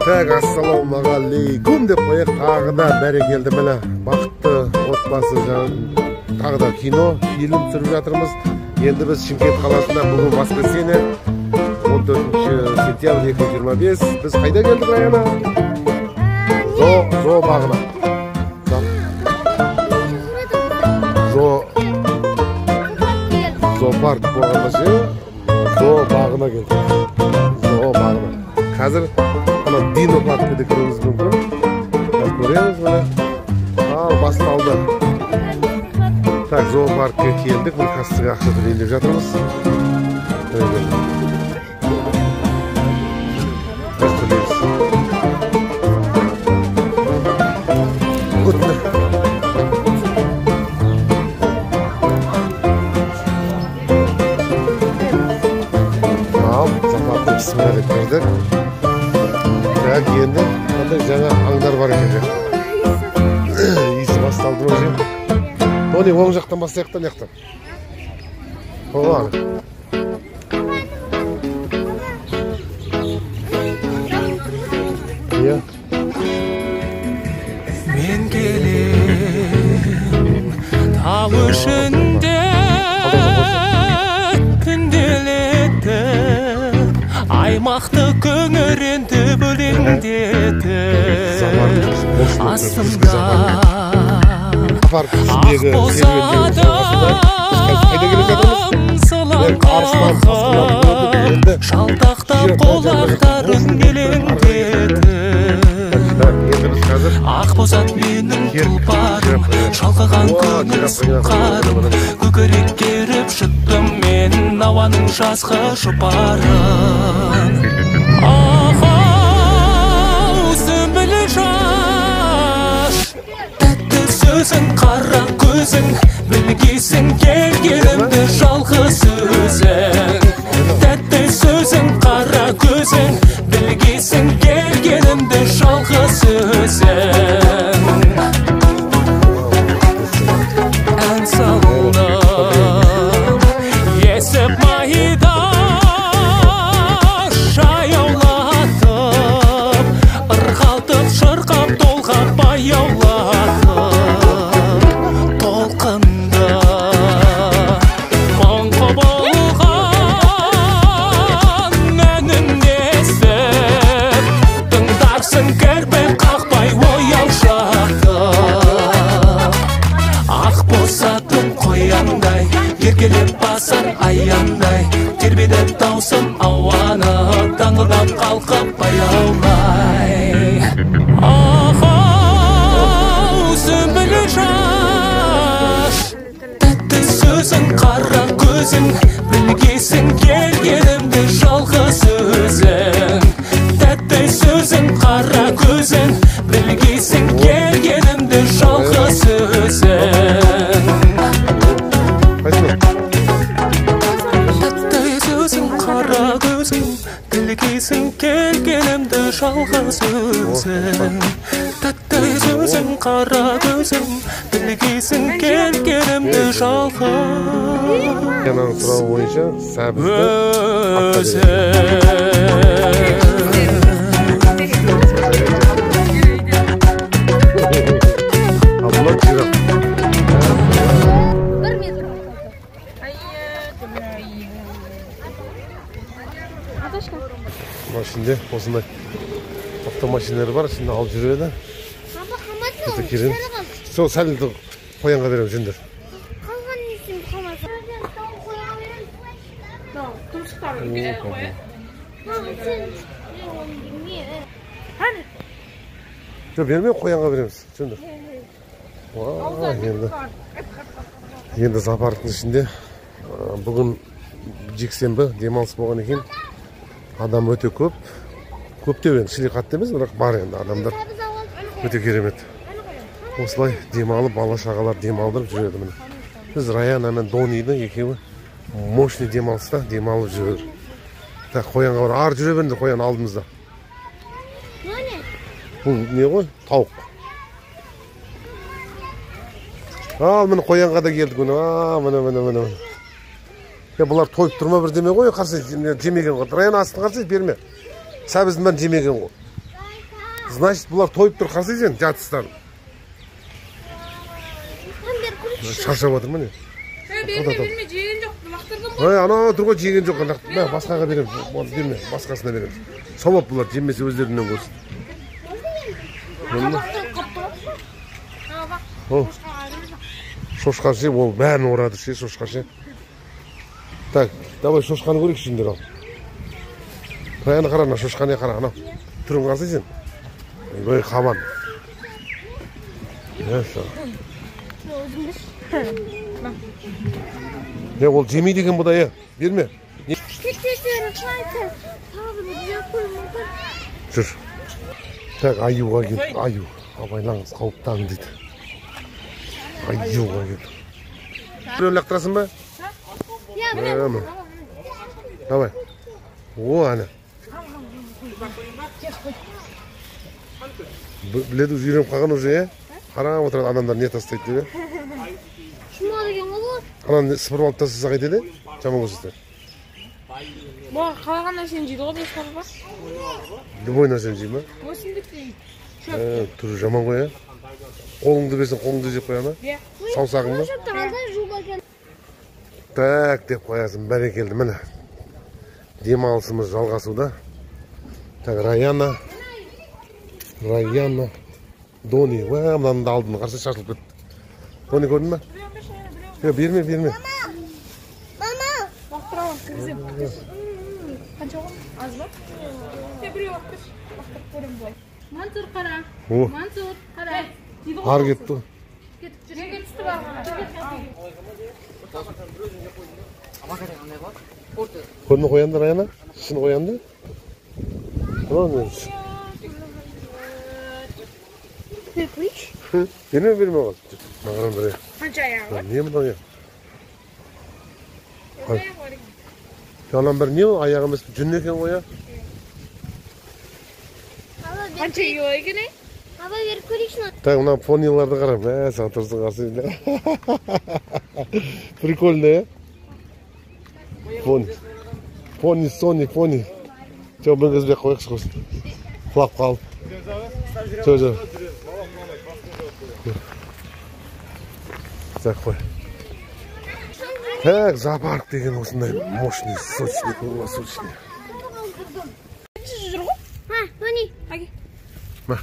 Так, ассалаумағалейкум деп қояйық. Тағы да бәрекелді міне бақытты отбасы тағы да кино, фильм түсіріп жатырмыз. Енді біз Шымкент қаласында бүгін воскресенье 14 сентябрь 2025. Біз қайда келдік Раяна? Зообағына. Зоопарк болғанда зообағына келдік. Зообағына. Қазір ана дино паркке де кіруіміз мүмкін. Көреміз міне. Ал басталды. Так, зоопаркке келдік. Бұл кассаға ақша төлейін деп жатырмыз. Біз төлейміз. Құтты. Ал, зоопаркке бісмілләһ деп кірдік. Так, енді қандай жаңа аңдар бар екен. Иісі басталды ма же? Тони, оң жақтан бастайық та, наяқтан. Оған. Иә. Мен келем тау ішінде күнделетіп, аймақты көңіренді бөлеңдетіп, астымда ақ бозадым сылаң қағып, шалтақтап қолақтарын елеңдетіп, ақ бозат менің тұлпарым, шалқыған көңіл сұңқарым, көкірек керіп жұттым мен ауаның жазғы жұпарын. Ақ-ау сүмбілі жаш, тәтті сөзің, қара көзің, білгейсің келгенімді жалғыз өзің. Тәтті сөзің, қара көзің, білгейсің келгенімді жалғыз өзің. Ән салынып есіп майда жаяулатып, ырғалтып шырқап толғап баяулатып, толқынды мұңқы болған әнін естіп, тыңдарсың кірпік қақпай ояу жатып. Ақ бозатым қояндай, еркелеп басар аяңдай, тербетіп даусым ауаны, таңылдап қалқып баяулай. Ақ-ау сүмбілі жаш, тәтті сөзің, қара көзің, білгейсің келгенімді жалғыз өзің. Тәтті сөзің, қара көзің, білгейсің келгенімді жалғыз өзің. Тәтті сөзің, қара көзің, білгейсің келгенімді жалғыз өзің. Тәтті сөзің, қара көзің, білгейсің келгенімді жалғыз Янаның сұрауы бойынша сәбізді машинде осындай автомашинелер бар, ішінде алып жүреді. Өте керен. Сол сәлді қоянға берем жүндір. Қалған несін қалмаса. Қоянға берем. Тұмшықтар үлгеде қоя. Жоқ, бермей қоянға береміз. Жүндір. Енді зоопарктың ішінде бүгін жексенбі демалыс болған екен. Адам өте көп. Көп деп енді, шілей қатты емес, бірақ бар енді адамдар. Өте керемет. Осылай демалып, бала шағалар демалдырып жүреді міне. Біз Раяна мен Дониді екеуі мощный демалыста демалып жүреді. Так, қоянға бар. Ар жүре беріңдер, қоян алдымызда. Бұл не ғой? Тауық. Ал, міне қоянға да келдік. Міне. Бұлар тойып тұрма бір деме ғой, қарсы жемеген ғой. Раяна астын қарсы берме. Сәбіздің бәрін жемеген ғой. Значит, бұлар тойып тұр, қарсы сен, жатыстан. Шаршап отыр міне. Берме, жеген жоқ, лақтырдым ғой. Ана тұрға жеген жоқ, басқаға берем. Берме, басқасына берем. Сауап бұлар, жемесе өздерінен көрсін. Шошқа ше, ол бәрін орады ше, шошқа ше. Так, давай шошқаны көрейік шындыр ал. Аяны қара, шошқаны қара, ана. Түрін қарсы сен. Ой, қабан. Ол жемейді екен бұда, берме. Жүр. Так, аюға кел, аю. Абайлаңыз, қауіптағын дейді. Аюға кел. Біреу лақтырасың ба? Давай. О, ана. Біледі, үйреніп қалған уже, қарап отырады, адамдар не тастайды деп. Шума деген ол? Ананы сыпырып алып тастаса қайтеді, жаман көрсетеді. Бұл қалған нәрсені жейді ғой, бес қабы ба? Любой нәрсені жей ма? Өсімдік дейін. Түрі жаман қоя. Қолыңды берсең, қолыңды жеп қоя ма? Саусағыңды. Так, деп қоясың, бәрекелді, міне. Демалысымыз жалғасуда. Так, Раяна, Дони. Мынаның да алдын, қарсы шашылып кетті. Дони көрдің ба? Берме. Мама! Лақтырауын, кіргізем. Қанша ғой? Аз ба? Біреу лақтыр. Лақтырып көрем бұлай. Мансұр қара. Мансұр қара. Ар кетті. Жерге түсті бар ғана. Көрме қоянды, Раяна? Шын қоянды? Берме оған. Мағырам біре. Қанша аяғы бар? Не мұнда аяқ? Жалан бір не ол? Аяқ емес жүн екен қоя? Қанша үй екен, е? Аба беріп көрейікшін. Так, мына пониларды қарап, саған тұрсын қарсы. Прикольно, е? Пони. Жоқ, бір кезбек қойықшы қосын. Құлап қалып. Жоқ. Так, қой. Так, зоопарк деген осындай мощный, сочный, круглосуточный. Жүр ғой? Дони, әке. Ма.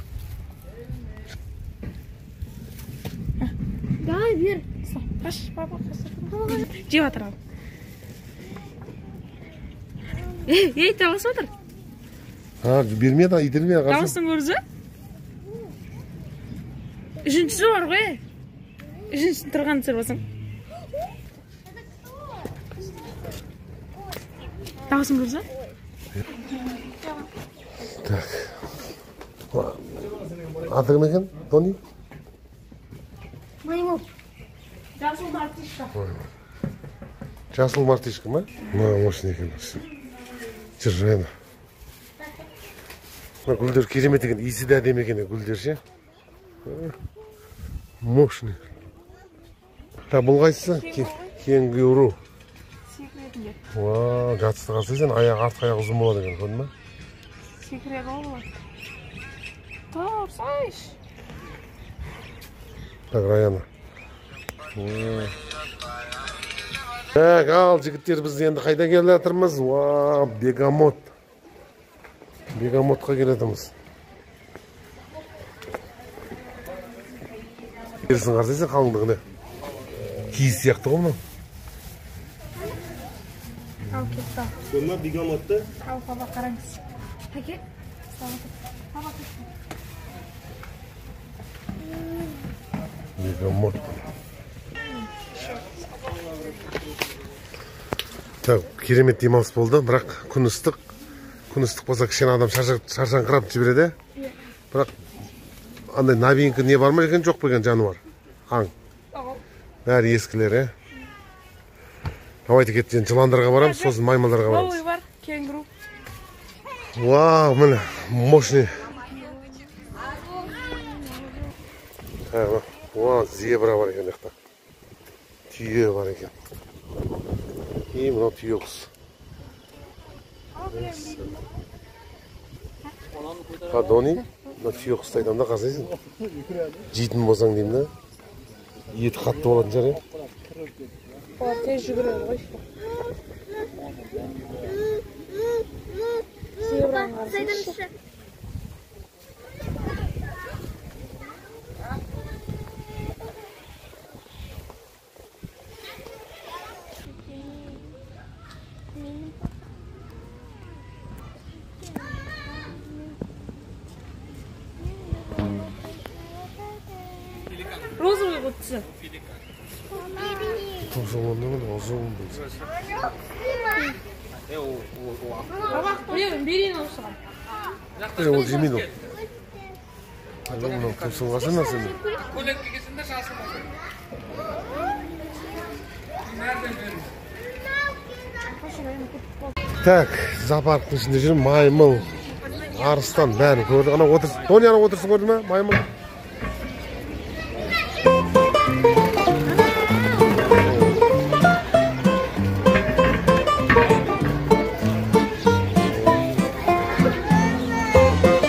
Давай, бер. Қаш, баба, жеп атыр ал. Табасы отыр. Берме да, итерме. Табасын көрізі? Үшіншісі бар ғой. Үшіншісін тұрған сыр басың. Табасын көрізі? Так. Аты кім екен, Дони? Маймыл. Жасыл мартишка ма? Мощный екен. Жүр, Раяна. Гүлдер керемет екен, иісі де әдемі екен, гүлдер ше. Мощный. Бұл қайсысы? Кенгуру. Жатысты қалса сен, артқы аяқ ұзын болады екен, көрдің ба? Секірек ол болады. Топ, сайш. Так, Раяна. Так, ал жігіттер, біз енді қайда келе жатырмыз? Бегамот. Бегамотқа келетіміз. Берсін қарсайсың қалыңдығыны. Киіз сияқты ғой мұнан. Ал кетті. Көрме бегамотты? Ал қаба қараңыз. Әке? Бегамот. Так, керемет демалыс болды, бірақ күн ыстық. Күн ыстық болса, кішкене адам шаршаңқырап жібереді. Бірақ андай новинка не бар ма екен, жоқ па екен жануар? Аң. Бәрі ескілер, Давайте кеттен жыландарға барамыз, сосын маймылдарға барамыз. Ой бар, кенгуру. Вау, міне, мощный. Вау, зебра бар екен, жақта. Түйе бар екен. И мынау түйе құс. Дони, мына түйе құсты айтамын да қазір жейтін болсаң деймін да еті қатты болатын шығар иә Олар тез жүгіреді ғой. Зебраның қарсы. розовый 꽃이. 도서관은 어서 온 거지. 봐봐, 우리 미리노 사. 그래, 오 지민호. 아니면 도서 가서 나서네. Так, зоопарктың ішінде жүрмін, маймыл, арыстан бәрін көрдік. Ана отырсын, Тони ана отырсын көрді ме, маймыл?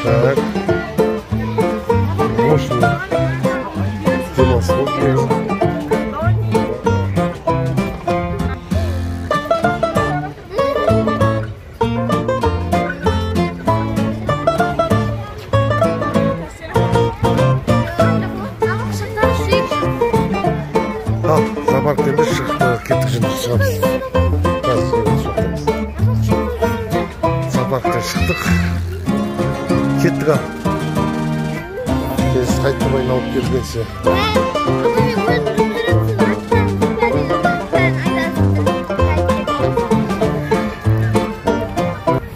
Так, мощный демалыс болды негізі. Зоопарктен шықты, кеттік жынды шығамыз. Зоопарктен шықтық, кеттік ал. Кез қайтып айналып келгенше.